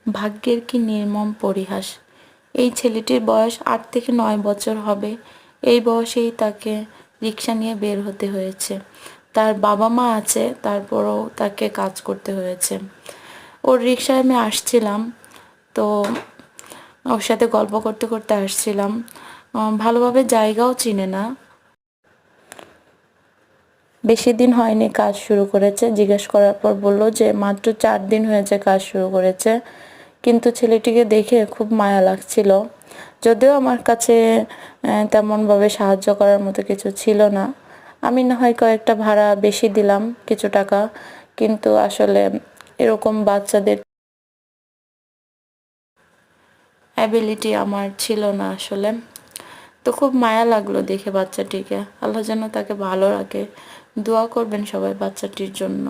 ভাগ্যের কি নির্মম পরিহাস। এই ছেলেটির বয়স 8 থেকে 9 বছর হবে। এই বয়সেই তাকে রিক্সা নিয়ে বের হতে হয়েছে। তার বাবা মা আছে, তারপরও তাকে কাজ করতে হয়েছে। ওর রিক্সায় আমি আসছিলাম, তো ওর সাথে গল্প করতে করতে আসছিলাম। ভালোভাবে জায়গাও চিনে না। বেশি দিন হয়নি কাজ শুরু করেছে। জিজ্ঞেস করার পর বলল যে মাত্র 4 দিন হয়েছে কাজ শুরু করেছে। কিন্তু ছেলেটিকে দেখে খুব মায়া লাগছিল। যদিও আমার কাছে তেমনভাবে সাহায্য করার মতো কিছু ছিল না। আমি না হয় কয়েকটা ভাড়া বেশি দিলাম, কিছু টাকা। কিন্তু আসলে এরকম বাচ্চাদের অ্যাবিলিটি আমার ছিল না আসলে। তো খুব মায়া লাগলো দেখে বাচ্চাটিকে। আল্লাহ যেন তাকে ভালো রাখে। দোয়া করবেন সবাই বাচ্চাটির জন্য।